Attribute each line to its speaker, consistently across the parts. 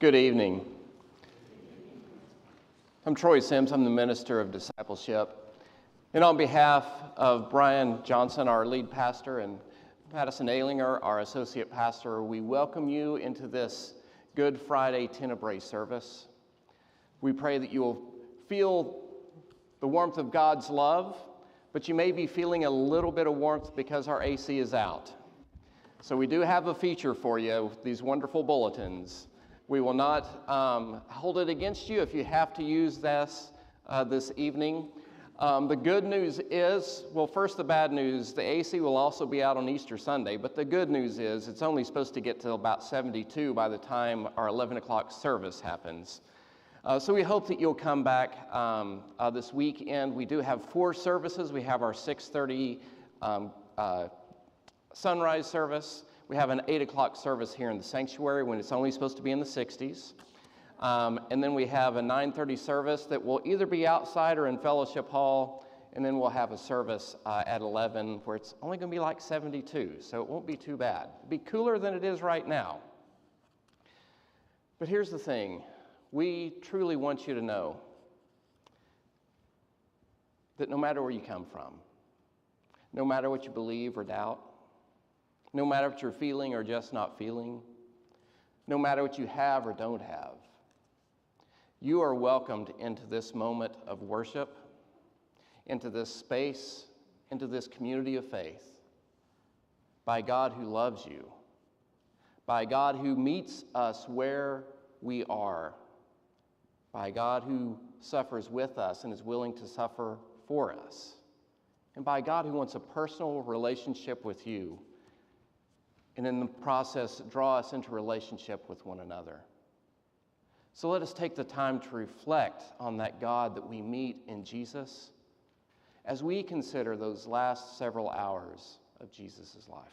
Speaker 1: Good evening. I'm Troy Sims. I'm the Minister of Discipleship. And on behalf of Brian Johnson, our lead pastor, and Madison Alinger, our associate pastor, we welcome you into this Good Friday Tenebrae service. We pray that you will feel the warmth of God's love, but you may be feeling a little bit of warmth because our AC is out. So we do have a feature for you, these wonderful bulletins. We will not hold it against you if you have to use this this evening. The good news is, well, first the bad news, the AC will also be out on Easter Sunday, but the good news is it's only supposed to get to about 72 by the time our 11 o'clock service happens. So we hope that you'll come back this weekend. We do have 4 services. We have our 6:30 sunrise service. We have an 8 o'clock service here in the sanctuary when it's only supposed to be in the 60s. And then we have a 9:30 service that will either be outside or in Fellowship Hall. And then we'll have a service at 11 where it's only going to be like 72, so it won't be too bad. It'll be cooler than it is right now. But here's the thing. We truly want you to know that no matter where you come from, no matter what you believe or doubt, no matter what you're feeling or just not feeling, no matter what you have or don't have, you are welcomed into this moment of worship, into this space, into this community of faith, by God who loves you, by God who meets us where we are, by God who suffers with us and is willing to suffer for us, and by God who wants a personal relationship with you, and in the process, draw us into relationship with one another. So let us take the time to reflect on that God that we meet in Jesus as we consider those last several hours of Jesus' life.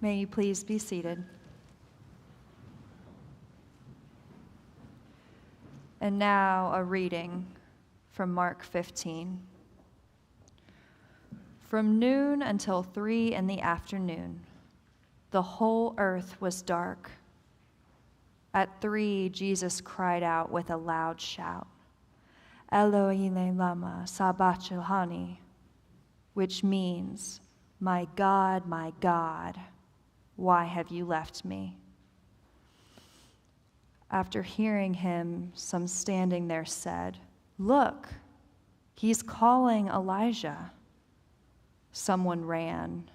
Speaker 2: May you please be seated. And now a reading from Mark 15. From noon until 3 in the afternoon, the whole earth was dark. At 3, Jesus cried out with a loud shout, Eloi lama sabachthani, which means, my God, why have you left me? After hearing him, some standing there said, Look, he's calling Elijah. Someone ran,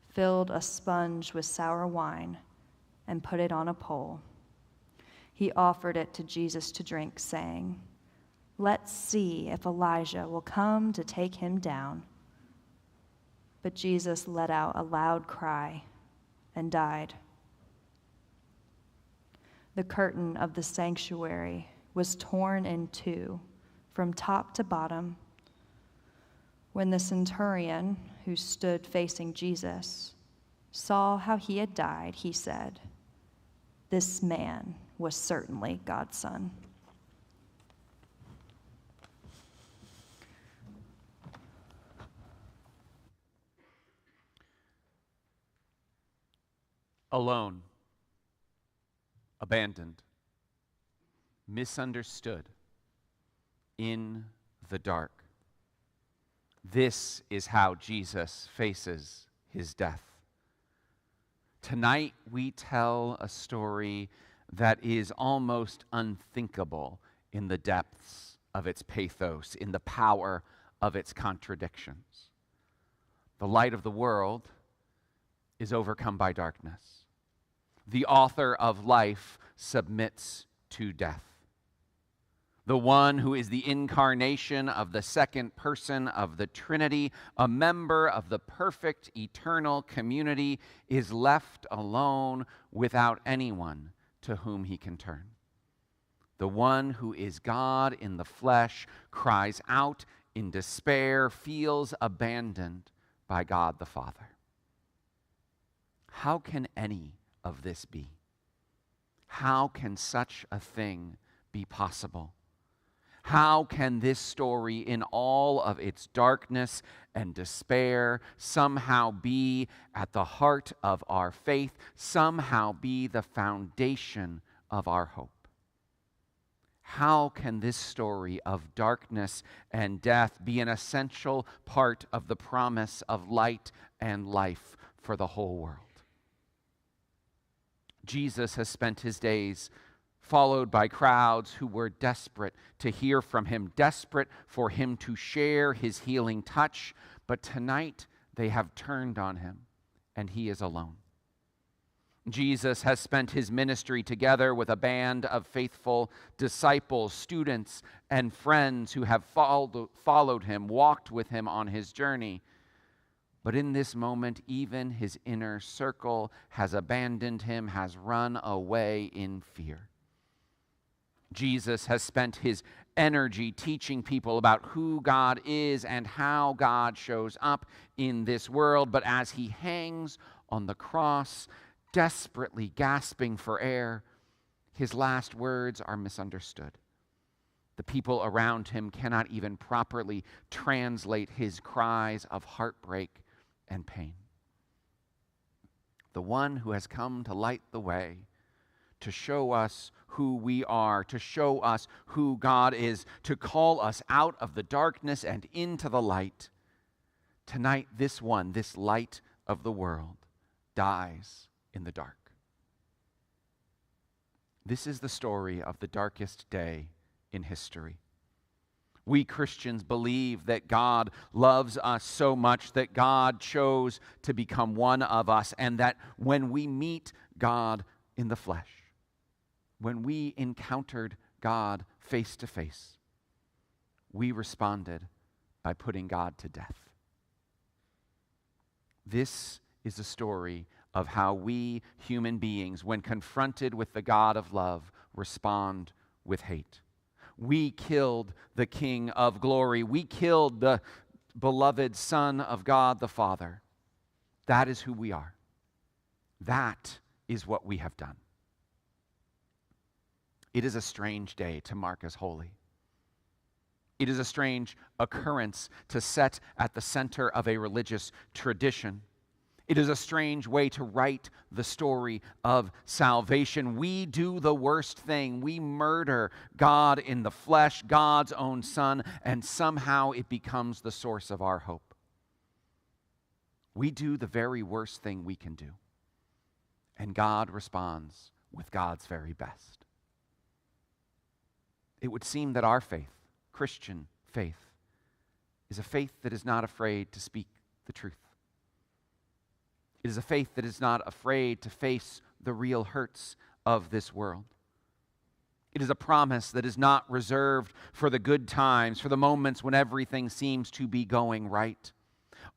Speaker 2: filled a sponge with sour wine, and put it on a pole. He offered it to Jesus to drink, saying, Let's see if Elijah will come to take him down. But Jesus let out a loud cry and died. The curtain of the sanctuary was torn in two from top to bottom. When the centurion, who stood facing Jesus, saw how he had died, he said, This man was certainly God's son.
Speaker 3: Alone, abandoned, misunderstood, in the dark. This is how Jesus faces his death. Tonight we tell a story that is almost unthinkable in the depths of its pathos, in the power of its contradictions. The light of the world is overcome by darkness. The author of life submits to death. The one who is the incarnation of the second person of the Trinity, a member of the perfect eternal community, is left alone without anyone to whom he can turn. The one who is God in the flesh cries out in despair, feels abandoned by God the Father. How can any of this be? How can such a thing be possible? How can this story, in all of its darkness and despair, somehow be at the heart of our faith, somehow be the foundation of our hope? How can this story of darkness and death be an essential part of the promise of light and life for the whole world? Jesus has spent his days followed by crowds who were desperate to hear from him, desperate for him to share his healing touch. But tonight they have turned on him, and he is alone. Jesus has spent his ministry together with a band of faithful disciples, students, and friends who have followed him, walked with him on his journey. But in this moment, even his inner circle has abandoned him, has run away in fear. Jesus has spent his energy teaching people about who God is and how God shows up in this world. But as he hangs on the cross, desperately gasping for air, his last words are misunderstood. The people around him cannot even properly translate his cries of heartbreak and pain. The one who has come to light the way, to show us who we are, to show us who God is, to call us out of the darkness and into the light. Tonight, this one, this light of the world, dies in the dark. This is the story of the darkest day in history. We Christians believe that God loves us so much that God chose to become one of us, and that when we meet God in the flesh, when we encountered God face to face, we responded by putting God to death. This is a story of how we human beings, when confronted with the God of love, respond with hate. We killed the King of glory. We killed the beloved Son of God the Father. That is who we are. That is what we have done. It is a strange day to mark as holy. It is a strange occurrence to set at the center of a religious tradition. It is a strange way to write the story of salvation. We do the worst thing. We murder God in the flesh, God's own Son, and somehow it becomes the source of our hope. We do the very worst thing we can do, and God responds with God's very best. It would seem that our faith, Christian faith, is a faith that is not afraid to speak the truth. It is a faith that is not afraid to face the real hurts of this world. It is a promise that is not reserved for the good times, for the moments when everything seems to be going right.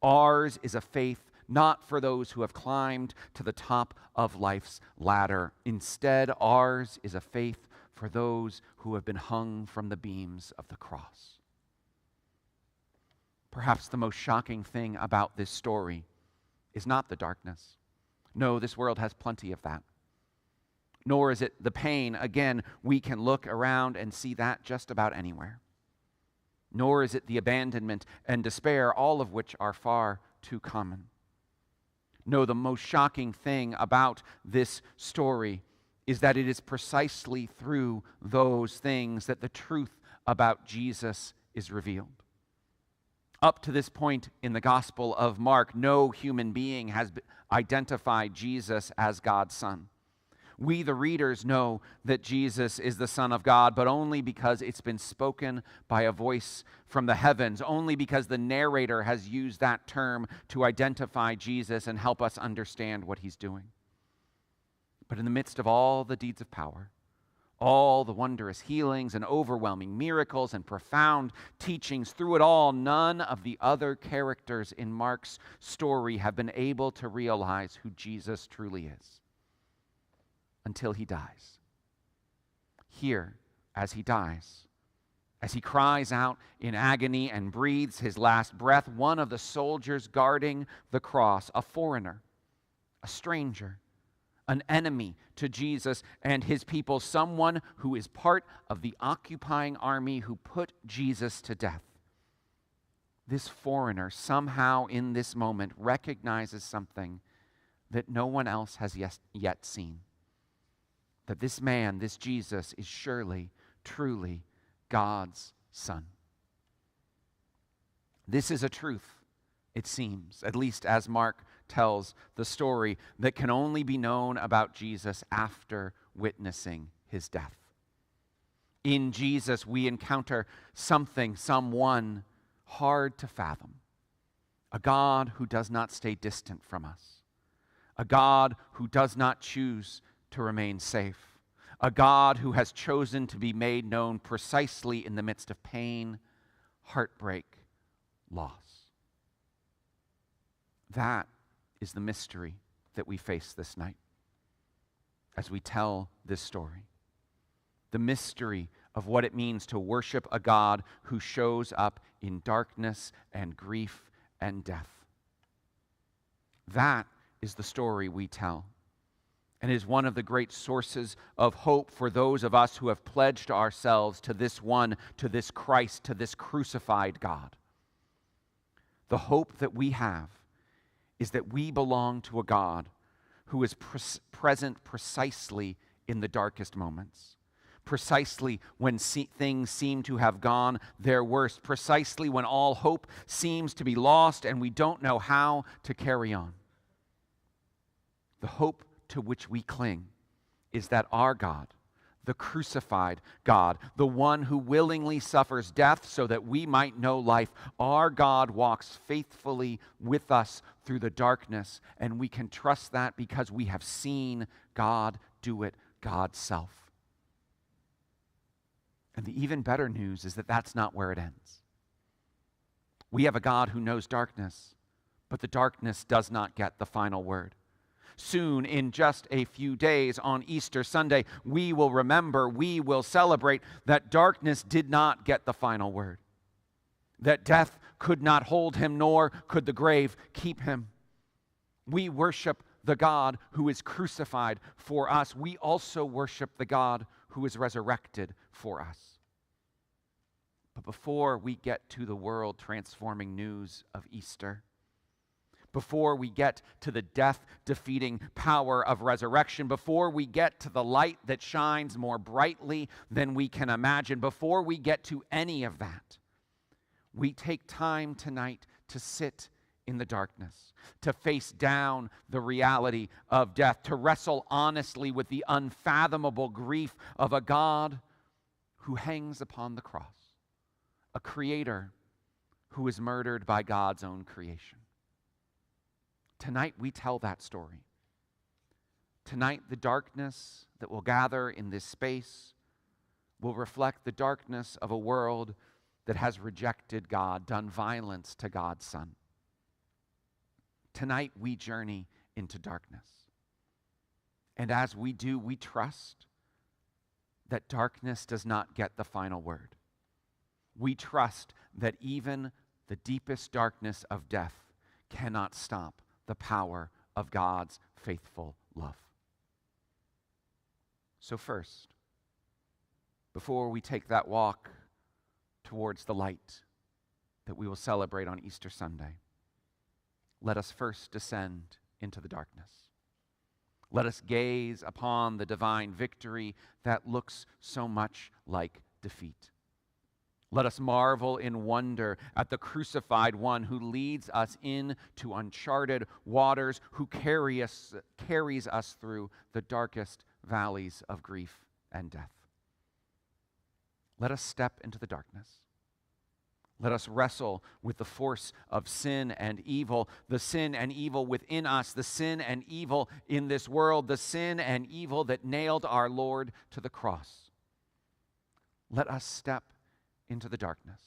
Speaker 3: Ours is a faith not for those who have climbed to the top of life's ladder. Instead, ours is a faith for those who have been hung from the beams of the cross. Perhaps the most shocking thing about this story is not the darkness. No, this world has plenty of that. Nor is it the pain. Again, we can look around and see that just about anywhere. Nor is it the abandonment and despair, all of which are far too common. No, the most shocking thing about this story is that it is precisely through those things that the truth about Jesus is revealed. Up to this point in the Gospel of Mark, no human being has identified Jesus as God's Son. We, the readers, know that Jesus is the Son of God, but only because it's been spoken by a voice from the heavens, only because the narrator has used that term to identify Jesus and help us understand what he's doing. But in the midst of all the deeds of power, all the wondrous healings and overwhelming miracles and profound teachings, through it all, none of the other characters in Mark's story have been able to realize who Jesus truly is until he dies. Here, as he dies, as he cries out in agony and breathes his last breath, one of the soldiers guarding the cross, a foreigner, a stranger, an enemy to Jesus and his people, someone who is part of the occupying army who put Jesus to death. This foreigner somehow in this moment recognizes something that no one else has yet seen. That this man, this Jesus, is surely, truly God's Son. This is a truth, it seems, at least as Mark tells the story, that can only be known about Jesus after witnessing his death. In Jesus, we encounter something, someone hard to fathom. A God who does not stay distant from us. A God who does not choose to remain safe. A God who has chosen to be made known precisely in the midst of pain, heartbreak, loss. That is the mystery that we face this night as we tell this story. The mystery of what it means to worship a God who shows up in darkness and grief and death. That is the story we tell, and is one of the great sources of hope for those of us who have pledged ourselves to this one, to this Christ, to this crucified God. The hope that we have is that we belong to a God who is present precisely in the darkest moments, precisely when things seem to have gone their worst, precisely when all hope seems to be lost and we don't know how to carry on. The hope to which we cling is that our God, the crucified God, the one who willingly suffers death so that we might know life, our God walks faithfully with us through the darkness, and we can trust that because we have seen God do it, God's self. And the even better news is that that's not where it ends. We have a God who knows darkness, but the darkness does not get the final word. Soon, in just a few days, on Easter Sunday, we will remember, we will celebrate that darkness did not get the final word. That death could not hold him, nor could the grave keep him. We worship the God who is crucified for us. We also worship the God who is resurrected for us. But before we get to the world-transforming news of Easter, before we get to the death-defeating power of resurrection, before we get to the light that shines more brightly than we can imagine, before we get to any of that, we take time tonight to sit in the darkness, to face down the reality of death, to wrestle honestly with the unfathomable grief of a God who hangs upon the cross, a creator who is murdered by God's own creation. Tonight we tell that story. Tonight the darkness that will gather in this space will reflect the darkness of a world that has rejected God, done violence to God's Son. Tonight we journey into darkness. And as we do, we trust that darkness does not get the final word. We trust that even the deepest darkness of death cannot stop the power of God's faithful love. So first, before we take that walk towards the light that we will celebrate on Easter Sunday, let us first descend into the darkness. Let us gaze upon the divine victory that looks so much like defeat. Let us marvel in wonder at the crucified one who leads us into uncharted waters, who carries us through the darkest valleys of grief and death. Let us step into the darkness. Let us wrestle with the force of sin and evil, the sin and evil within us, the sin and evil in this world, the sin and evil that nailed our Lord to the cross. Let us step into the darkness,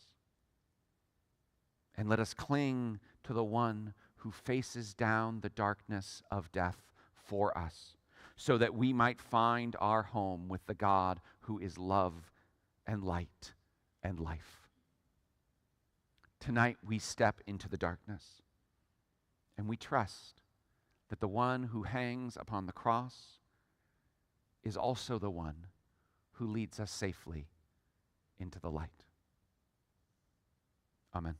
Speaker 3: and let us cling to the one who faces down the darkness of death for us, so that we might find our home with the God who is love and light and life. Tonight we step into the darkness, and we trust that the one who hangs upon the cross is also the one who leads us safely into the light. Amen.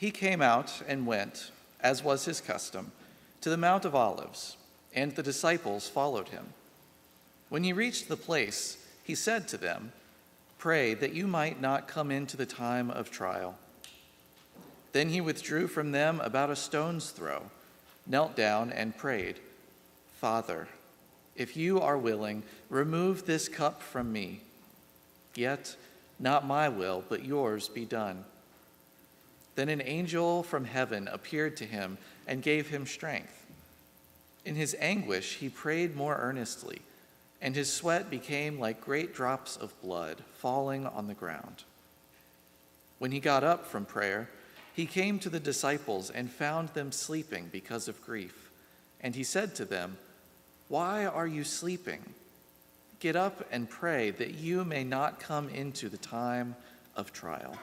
Speaker 4: He came out and went, as was his custom, to the Mount of Olives, and the disciples followed him. When he reached the place, he said to them, "Pray that you might not come into the time of trial." Then he withdrew from them about a stone's throw, knelt down and prayed, "Father, if you are willing, remove this cup from me. Yet not my will, but yours be done." Then an angel from heaven appeared to him and gave him strength. In his anguish, he prayed more earnestly, and his sweat became like great drops of blood falling on the ground. When he got up from prayer, he came to the disciples and found them sleeping because of grief. And he said to them, "Why are you sleeping? Get up and pray that you may not come into the time of trial."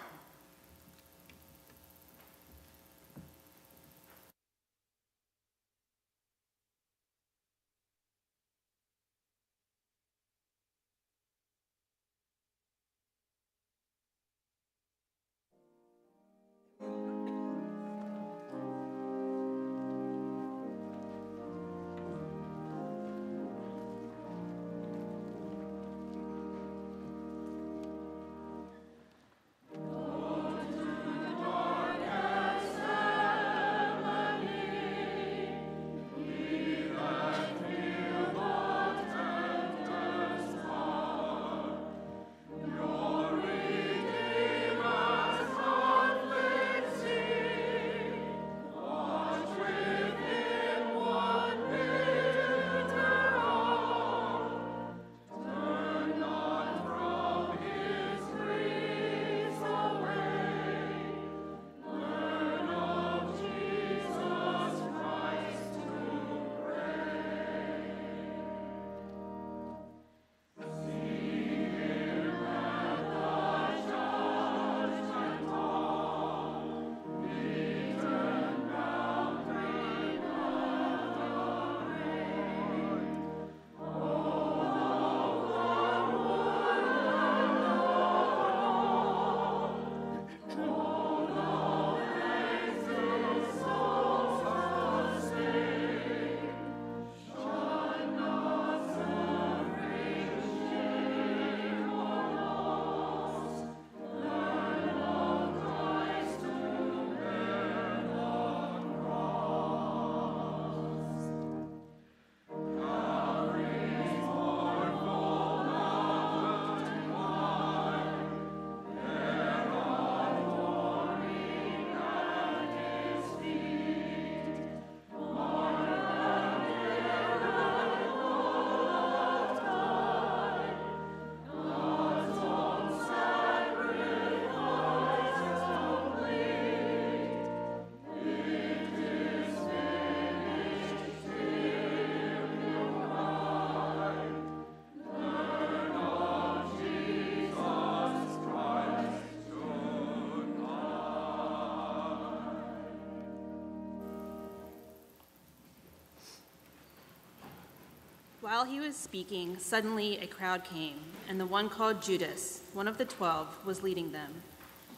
Speaker 5: While he was speaking, suddenly a crowd came, and the one called Judas, one of the 12, was leading them.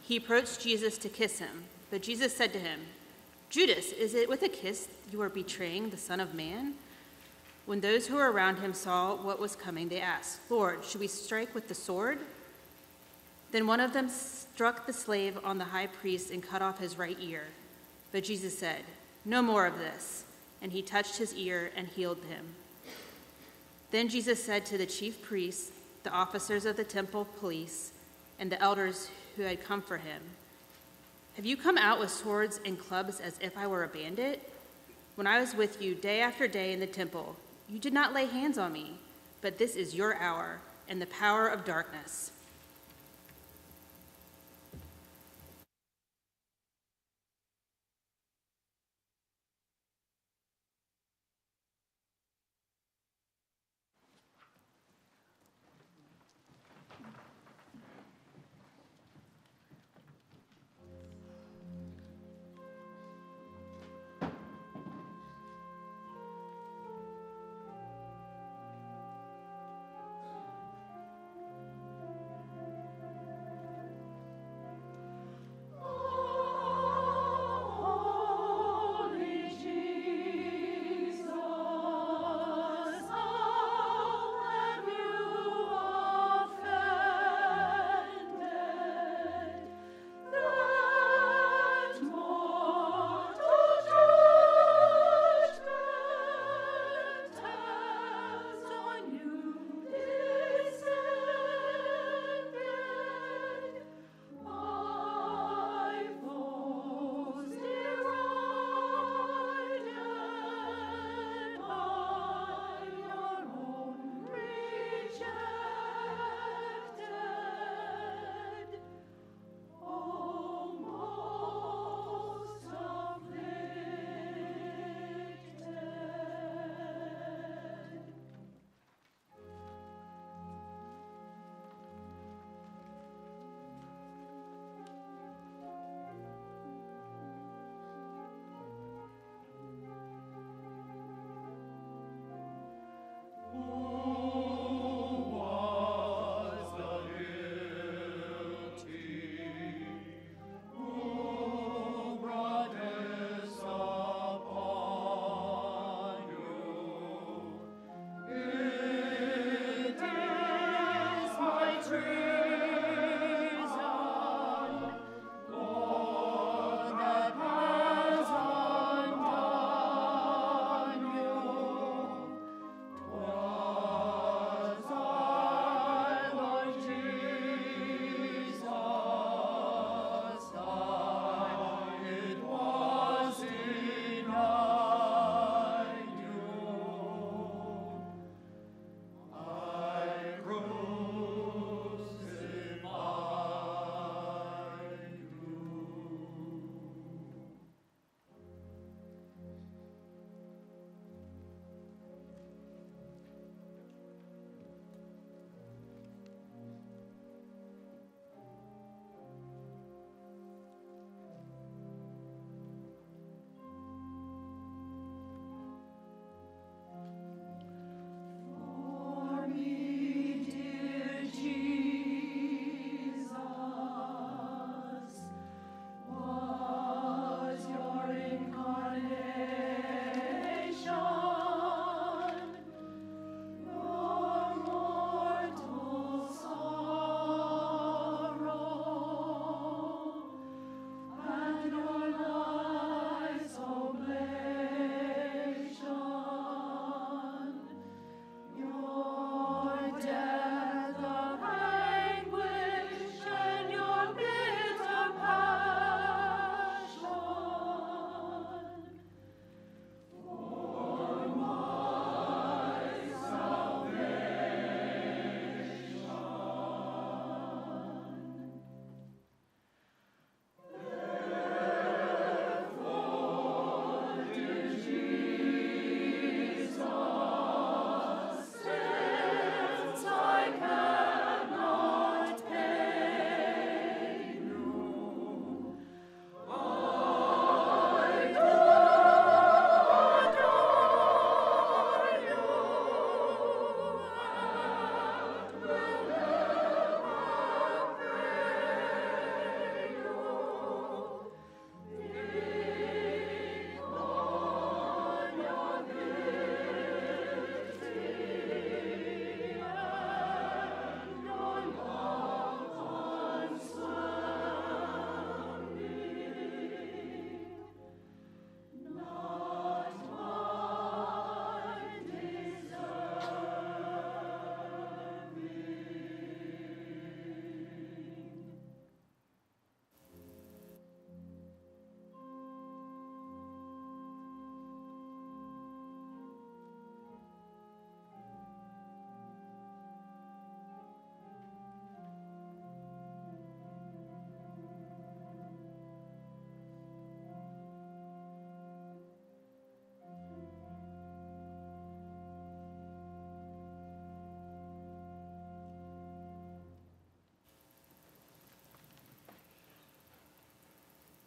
Speaker 5: He approached Jesus to kiss him, but Jesus said to him, "Judas, is it with a kiss you are betraying the Son of Man?" When those who were around him saw what was coming, they asked, "Lord, should we strike with the sword?" Then one of them struck the slave on the high priest and cut off his right ear. But Jesus said, "No more of this." And he touched his ear and healed him. Then Jesus said to the chief priests, the officers of the temple police, and the elders who had come for him, "Have you come out with swords and clubs as if I were a bandit? When I was with you day after day in the temple, you did not lay hands on me, but this is your hour and the power of darkness."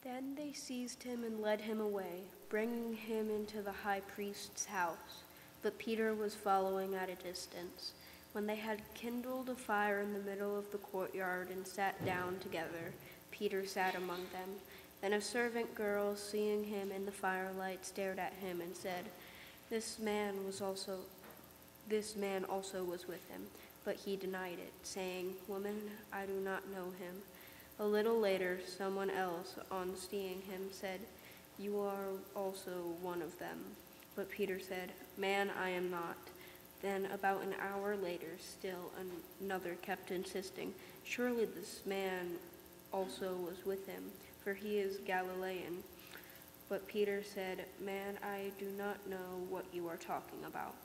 Speaker 6: Then they seized him and led him away, bringing him into the high priest's house. But Peter was following at a distance. When they had kindled a fire in the middle of the courtyard and sat down together, Peter sat among them. Then a servant girl, seeing him in the firelight, stared at him and said, This man also was with him. But he denied it, saying, Woman, I do not know him. A little later, someone else, on seeing him, said, You are also one of them. But Peter said, Man, I am not. Then about an hour later, still another kept insisting, Surely this man also was with him, for he is Galilean. But Peter said, Man, I do not know what you are talking about.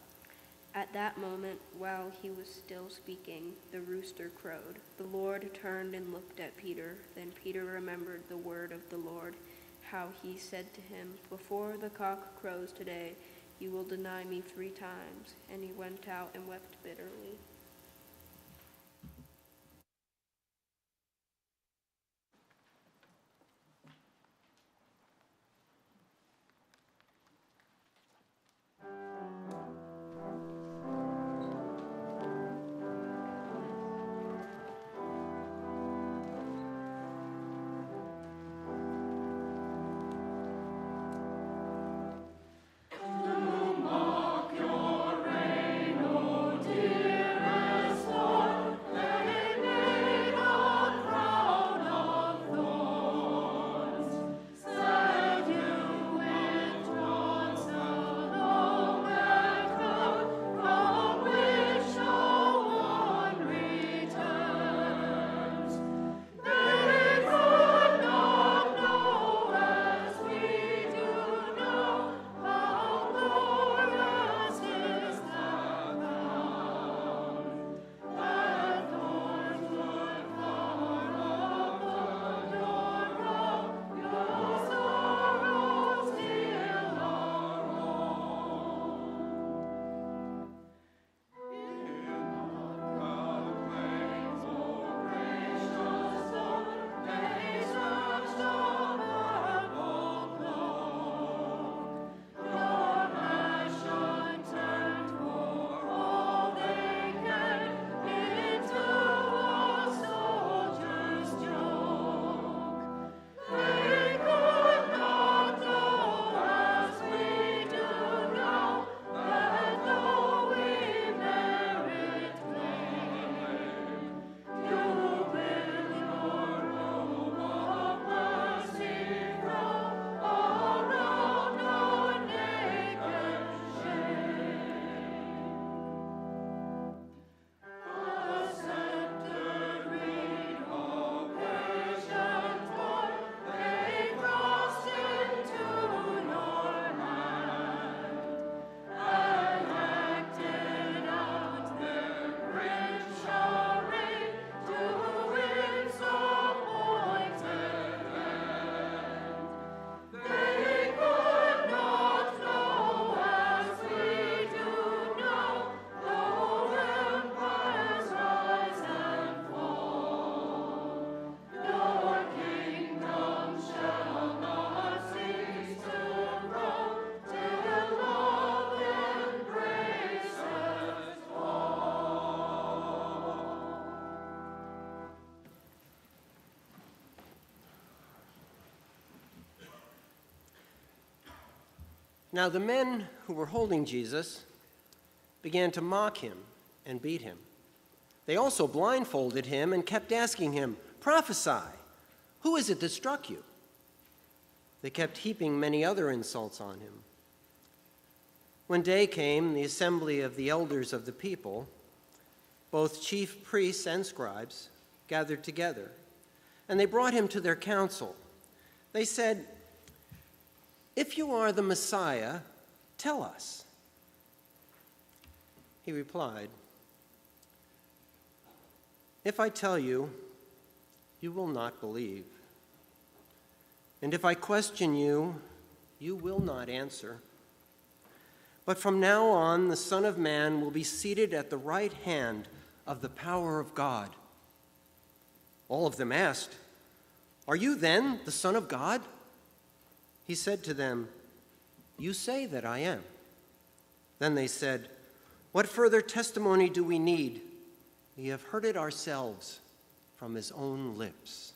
Speaker 6: At that moment, while he was still speaking, the rooster crowed. The Lord turned and looked at Peter. Then Peter remembered the word of the Lord, how he said to him, Before the cock crows today, you will deny me 3 times. And he went out and wept bitterly.
Speaker 7: Now the men who were holding Jesus began to mock him and beat him. They also blindfolded him and kept asking him, Prophesy, who is it that struck you? They kept heaping many other insults on him. When day came, the assembly of the elders of the people, both chief priests and scribes, gathered together, and they brought him to their council. They said, If you are the Messiah, tell us. He replied, If I tell you, you will not believe. And if I question you, you will not answer. But from now on, the Son of Man will be seated at the right hand of the power of God. All of them asked, "Are you then the Son of God?" He said to them, "You say that I am." Then they said, "What further testimony do we need? We have heard it ourselves from his own lips."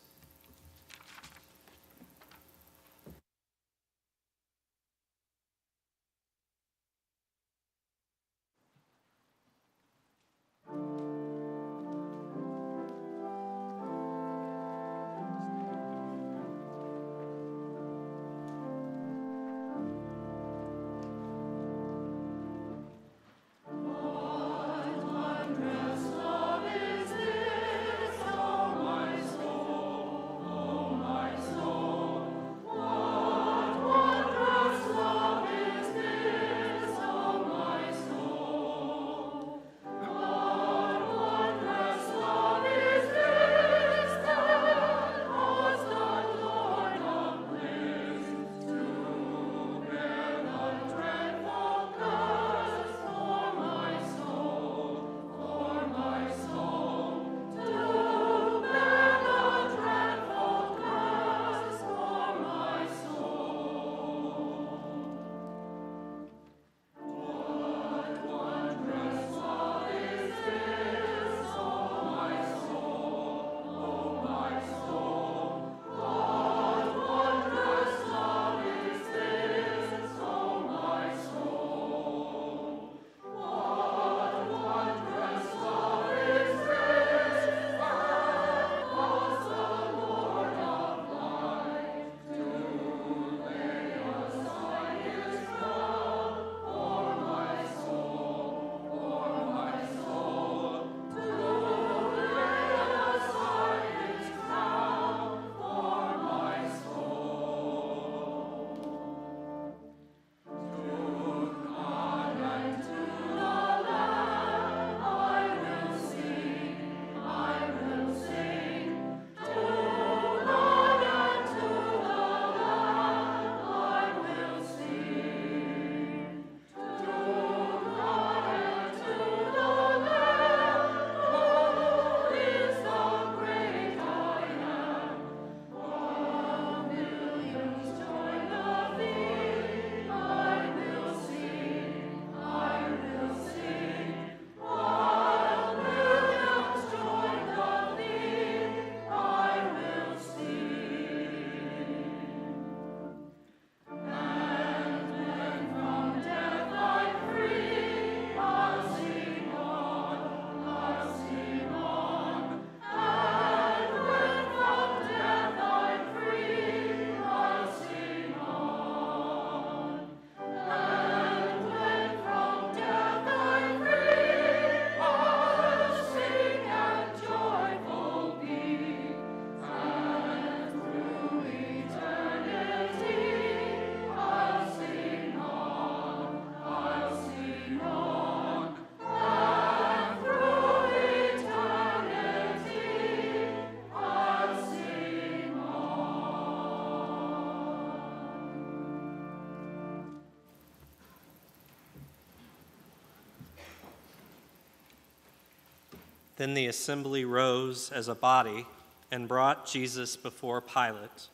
Speaker 8: Then the assembly rose as a body and brought Jesus before Pilate.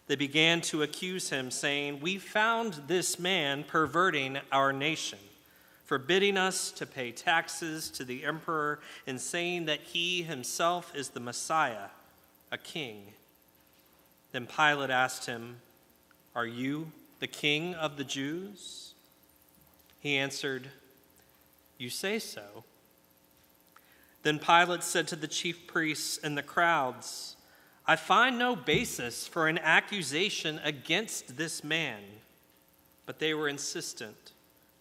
Speaker 8: They began to accuse him, saying, "We found this man perverting our nation, forbidding us to pay taxes to the emperor, and saying that he himself is the Messiah, a king." Then Pilate asked him, "Are you the king of the Jews?" He answered, "You say so." Then Pilate said to the chief priests and the crowds, "I find no basis for an accusation against this man." But they were insistent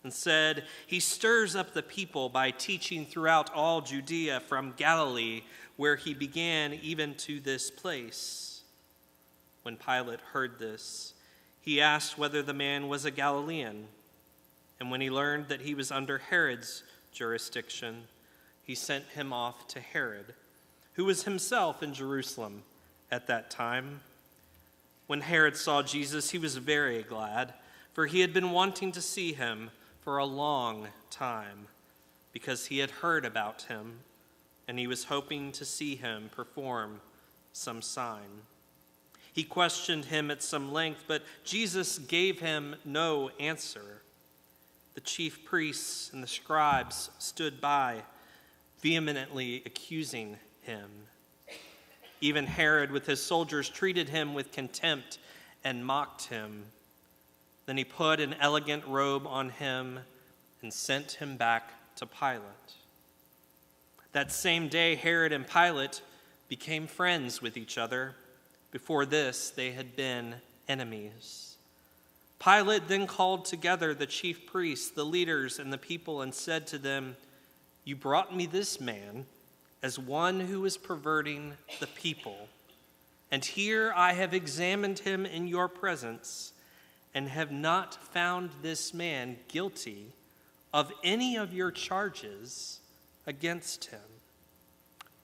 Speaker 8: and said, "He stirs up the people by teaching throughout all Judea, from Galilee, where he began, even to this place." When Pilate heard this, he asked whether the man was a Galilean. And when he learned that he was under Herod's jurisdiction, he sent him off to Herod, who was himself in Jerusalem at that time. When Herod saw Jesus, he was very glad, for he had been wanting to see him for a long time, because he had heard about him, and he was hoping to see him perform some sign. He questioned him at some length, but Jesus gave him no answer. The chief priests and the scribes stood by, vehemently accusing him. Even Herod with his soldiers treated him with contempt and mocked him. Then he put an elegant robe on him and sent him back to Pilate. That same day, Herod and Pilate became friends with each other. Before this, they had been enemies. Pilate then called together the chief priests, the leaders, and the people and said to them, "You brought me this man as one who is perverting the people. And here I have examined him in your presence and have not found this man guilty of any of your charges against him.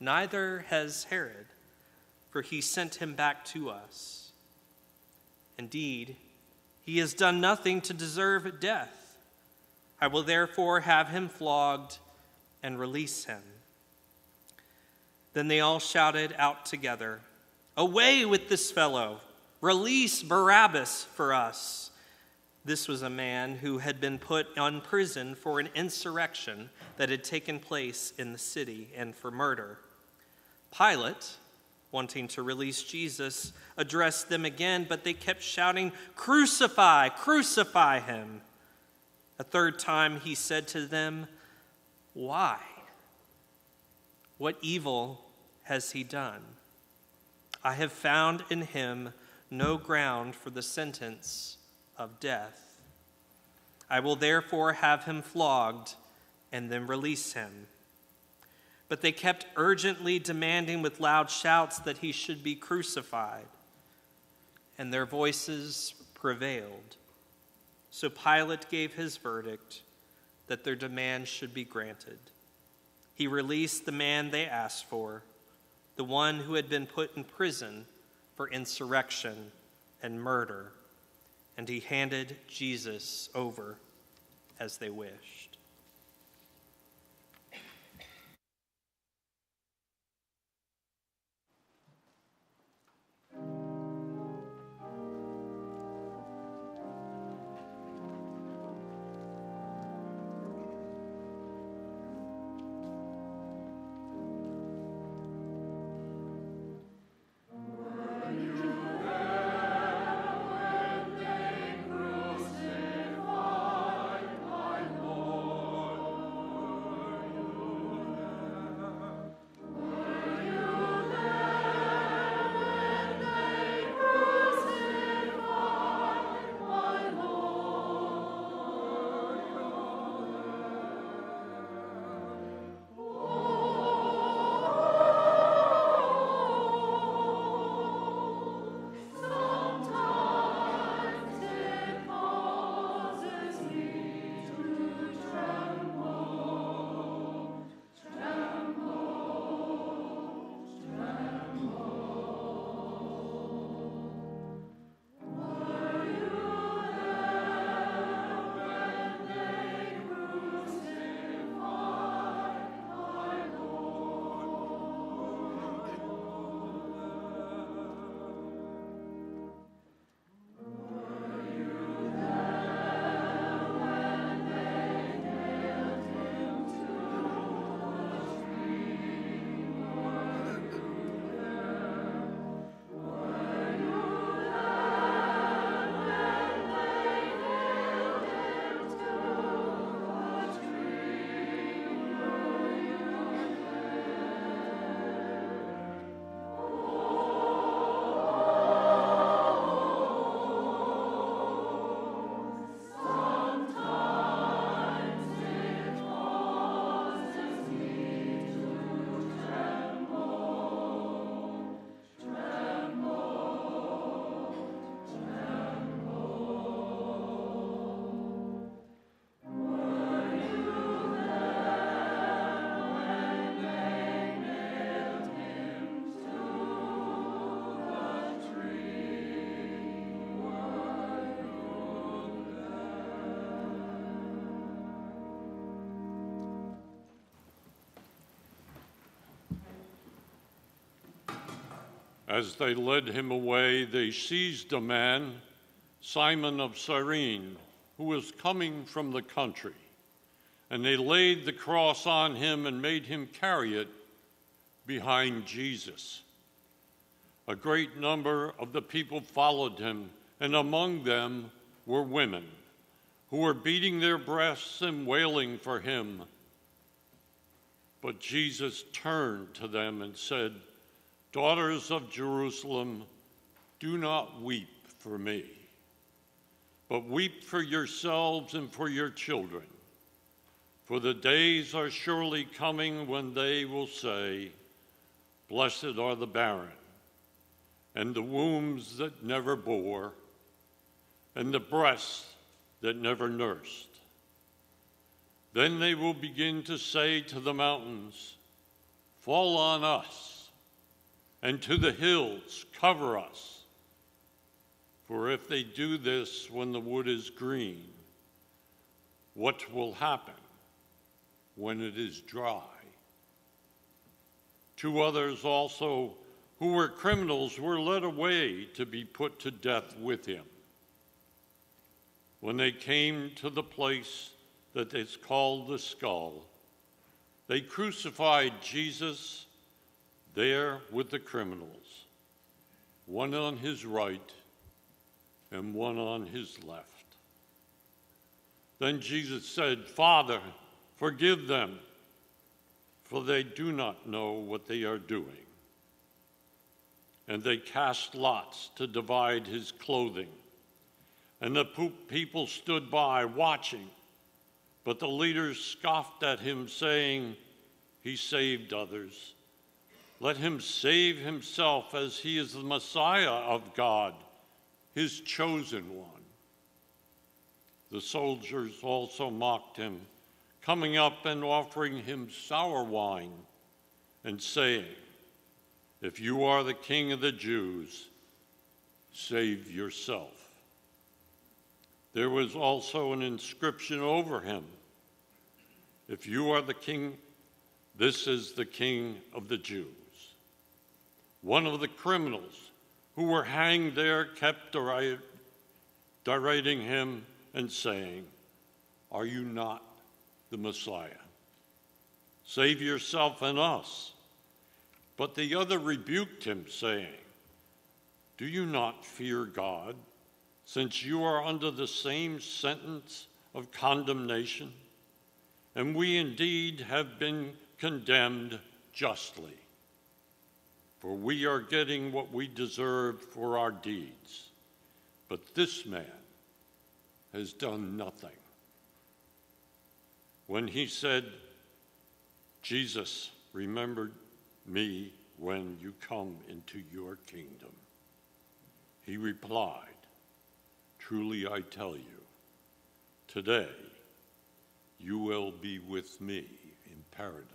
Speaker 8: Neither has Herod, for he sent him back to us. Indeed, he has done nothing to deserve death. I will therefore have him flogged and release him." Then they all shouted out together, "Away with this fellow! Release Barabbas for us!" This was a man who had been put on prison for an insurrection that had taken place in the city and for murder. Pilate, wanting to release Jesus, addressed them again, but they kept shouting, "Crucify, crucify him!" A third time he said to them, "Why? What evil has he done? I have found in him no ground for the sentence of death. I will therefore have him flogged and then release him." But they kept urgently demanding with loud shouts that he should be crucified, and their voices prevailed. So Pilate gave his verdict that their demands should be granted. He released the man they asked for, the one who had been put in prison for insurrection and murder, and he handed Jesus over as they wished.
Speaker 9: As they led him away, they seized a man, Simon of Cyrene, who was coming from the country, and they laid the cross on him and made him carry it behind Jesus. A great number of the people followed him, and among them were women who were beating their breasts and wailing for him. But Jesus turned to them and said, "Daughters of Jerusalem, do not weep for me, but weep for yourselves and for your children. For the days are surely coming when they will say, 'Blessed are the barren, and the wombs that never bore, and the breasts that never nursed.' Then they will begin to say to the mountains, 'Fall on us,' and to the hills, 'Cover us.' For if they do this when the wood is green, what will happen when it is dry?" 2 others also, who were criminals, were led away to be put to death with him. When they came to the place that is called the Skull, they crucified Jesus there with the criminals, one on his right and one on his left. Then Jesus said, "Father, forgive them, for they do not know what they are doing." And they cast lots to divide his clothing. And the people stood by watching, but the leaders scoffed at him, saying, "He saved others. Let him save himself, as he is the Messiah of God, his chosen one." The soldiers also mocked him, coming up and offering him sour wine and saying, "If you are the king of the Jews, save yourself." There was also an inscription over him, "If you are the king, this is the King of the Jews." One of the criminals who were hanged there kept deriding him and saying, "Are you not the Messiah? Save yourself and us." But the other rebuked him, saying, "Do you not fear God, since you are under the same sentence of condemnation? And we indeed have been condemned justly, for we are getting what we deserve for our deeds. But this man has done nothing." When he said, "Jesus, remember me when you come into your kingdom," he replied, "Truly I tell you, today you will be with me in paradise."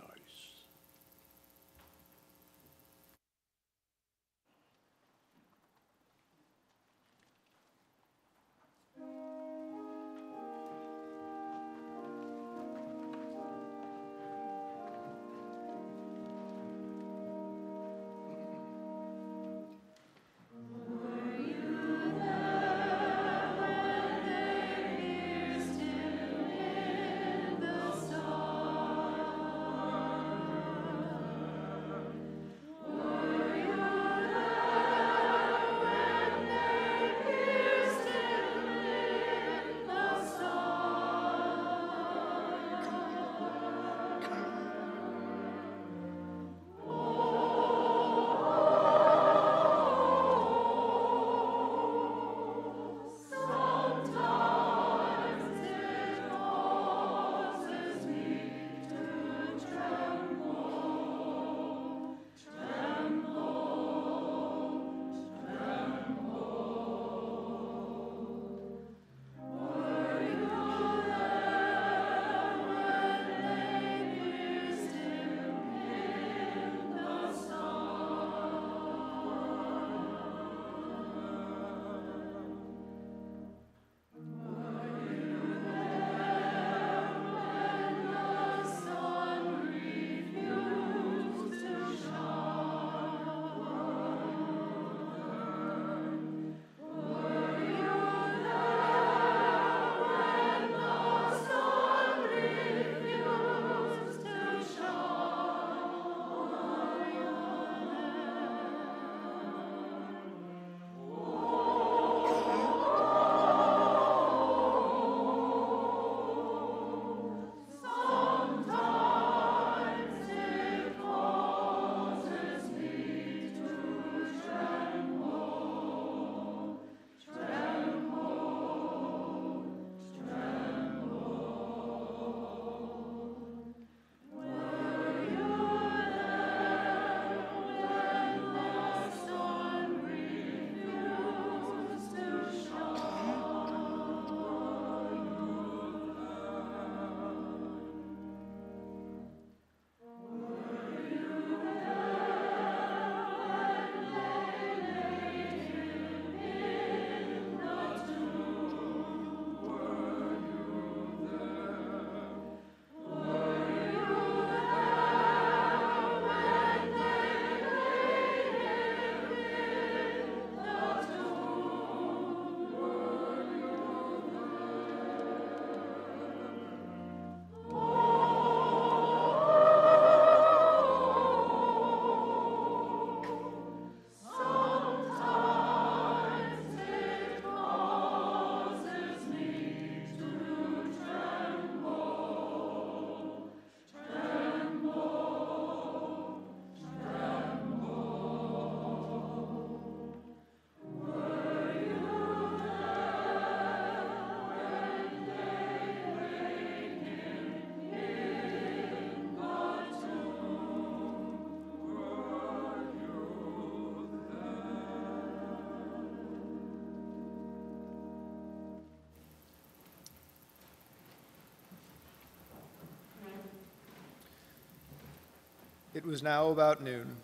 Speaker 10: It was now about noon,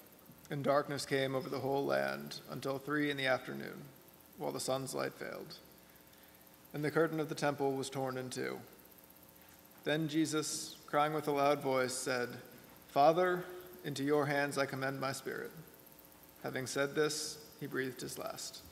Speaker 10: and darkness came over the whole land until 3 p.m, while the sun's light failed. And the curtain of the temple was torn in two. Then Jesus, crying with a loud voice, said, "Father, into your hands I commend my spirit." Having said this, he breathed his last.